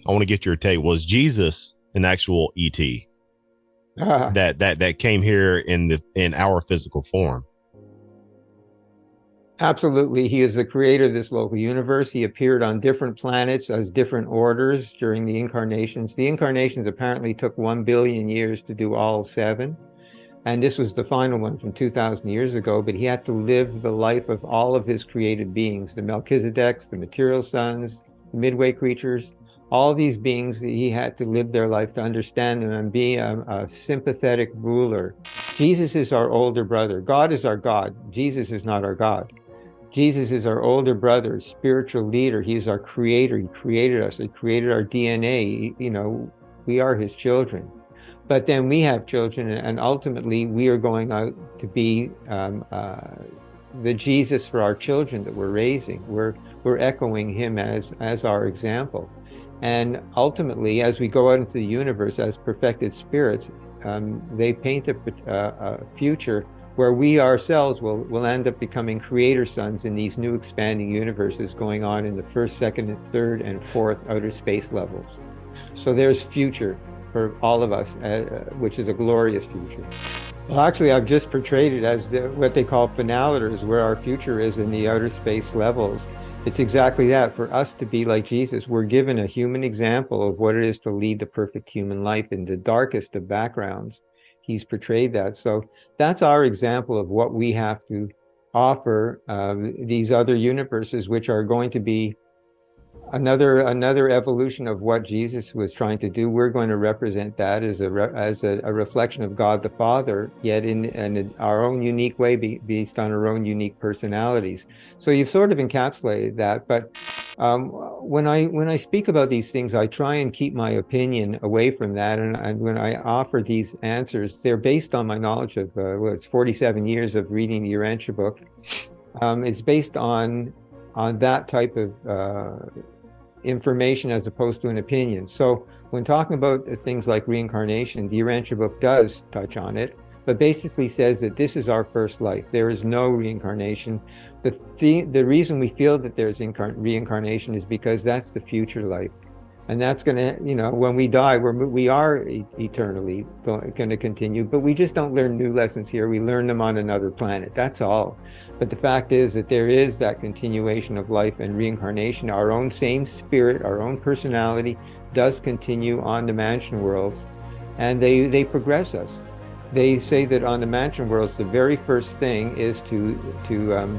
I want to get your take. Was Jesus an actual ET that came here in our physical form? Absolutely. He is the creator of this local universe. He appeared on different planets as different orders during the incarnations. The incarnations apparently took 1 billion years to do all 7. And this was the final one from 2,000 years ago, but he had to live the life of all of his created beings, the Melchizedeks, the material sons, the midway creatures, all these beings. He had to live their life to understand them and be a sympathetic ruler. Jesus is our older brother. God is our God. Jesus is not our God. Jesus is our older brother, spiritual leader. He's our creator. He created us. He created our DNA. We are his children. But then we have children, and ultimately we are going out to be the Jesus for our children that we're raising. We're echoing him as our example. And ultimately, as we go out into the universe as perfected spirits, they paint a future where we ourselves will end up becoming creator sons in these new expanding universes going on in the first, second, and third, and fourth outer space levels. So there's future for all of us, which is a glorious future. Well, actually, I've just portrayed it as what they call finalators, where our future is in the outer space levels. It's exactly that. For us to be like Jesus, we're given a human example of what it is to lead the perfect human life in the darkest of backgrounds. He's portrayed that. So that's our example of what we have to offer these other universes, which are going to be another evolution of what Jesus was trying to do. We're going to represent that as a reflection of God the Father, yet in our own unique way, based on our own unique personalities. So you've sort of encapsulated that. But when I speak about these things, I try and keep my opinion away from that. And when I offer these answers, they're based on my knowledge of it's 47 years of reading the Urantia book. It's based on that type of information as opposed to an opinion. So when talking about things like reincarnation, the Urantia book does touch on it, but basically says that this is our first life. There is no reincarnation. The reason we feel that there's reincarnation is because that's the future life. And that's going to, when we die, we are eternally going to continue, but we just don't learn new lessons here. We learn them on another planet. That's all. But the fact is that there is that continuation of life and reincarnation. Our own same spirit, our own personality does continue on the mansion worlds, and they progress us. They say that on the mansion worlds, the very first thing is to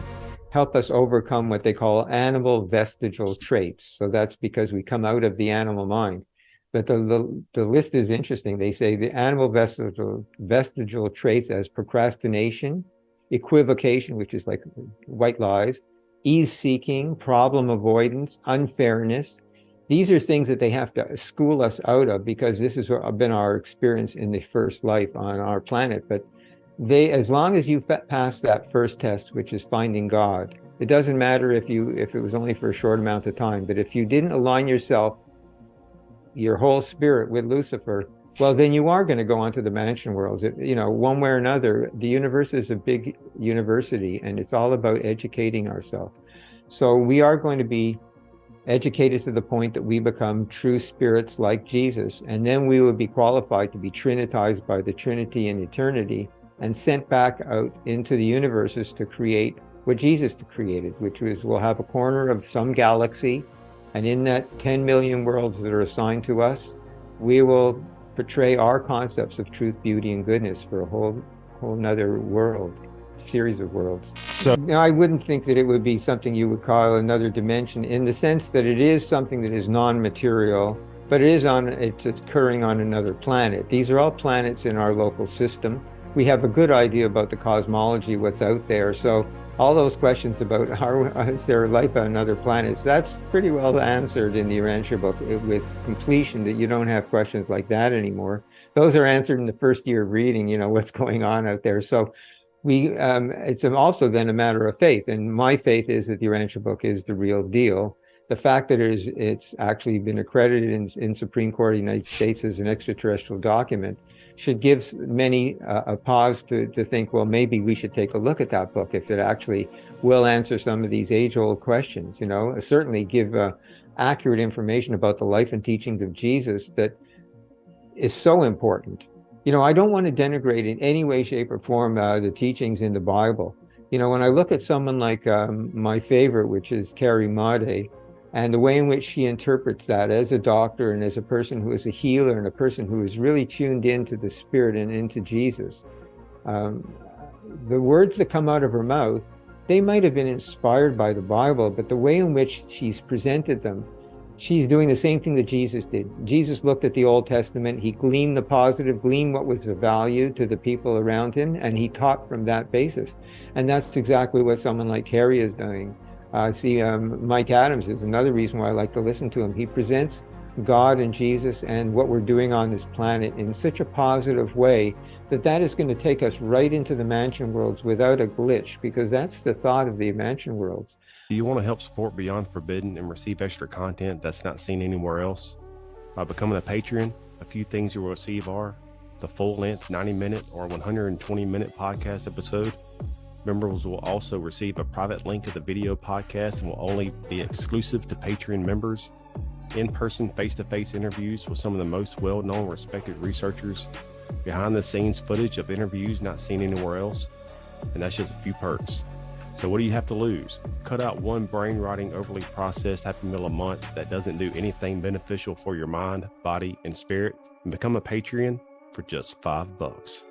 help us overcome what they call animal vestigial traits. So that's because we come out of the animal mind. But the list is interesting. They say the animal vestigial traits as procrastination, equivocation, which is like white lies, ease-seeking, problem avoidance, unfairness. These are things that they have to school us out of, because this has been our experience in the first life on our planet. But as long as you pass that first test, which is finding God, it doesn't matter if it was only for a short amount of time, but if you didn't align yourself, your whole spirit with Lucifer, well, then you are going to go on to the mansion worlds. One way or another, the universe is a big university, and it's all about educating ourselves. So we are going to be educated to the point that we become true spirits like Jesus, and then we would be qualified to be trinitized by the Trinity in eternity, and sent back out into the universes to create what Jesus created, which was we'll have a corner of some galaxy, and in that 10 million worlds that are assigned to us, we will portray our concepts of truth, beauty, and goodness for a whole nother world, series of worlds. So Now, I wouldn't think that it would be something you would call another dimension, in the sense that it is something that is non-material, but it's occurring on another planet. These are all planets in our local system. We have a good idea about the cosmology, what's out there. So all those questions about is there life on other planets, that's pretty well answered in the Urantia book with completion, that you don't have questions like that anymore. Those are answered in the first year of reading, what's going on out there. So it's also then a matter of faith. And my faith is that the Urantia book is the real deal. The fact that it's actually been accredited in Supreme Court of the United States as an extraterrestrial document should give many a pause to think, well, maybe we should take a look at that book if it actually will answer some of these age-old questions. Certainly give accurate information about the life and teachings of Jesus that is so important. You know, I don't want to denigrate in any way, shape, or form the teachings in the Bible. You know, when I look at someone like my favorite, which is Carrie Madej, and the way in which she interprets that as a doctor and as a person who is a healer and a person who is really tuned into the Spirit and into Jesus, the words that come out of her mouth, they might have been inspired by the Bible, but the way in which she's presented them, she's doing the same thing that Jesus did. Jesus looked at the Old Testament, he gleaned the positive, gleaned what was of value to the people around him, and he taught from that basis. And that's exactly what someone like Carrie is doing. Mike Adams is another reason why I like to listen to him. He presents God and Jesus and what we're doing on this planet in such a positive way that is going to take us right into the mansion worlds without a glitch, because that's the thought of the mansion worlds. Do you want to help support Beyond Forbidden and receive extra content that's not seen anywhere else? By becoming a patron, a few things you will receive are the full-length 90-minute or 120-minute podcast episode. Members will also receive a private link of the video podcast and will only be exclusive to Patreon members. In-person, face-to-face interviews with some of the most well-known, respected researchers. Behind-the-scenes footage of interviews not seen anywhere else. And that's just a few perks. So what do you have to lose? Cut out one brain-rotting, overly processed Happy Meal a month that doesn't do anything beneficial for your mind, body, and spirit, and become a Patreon for just $5.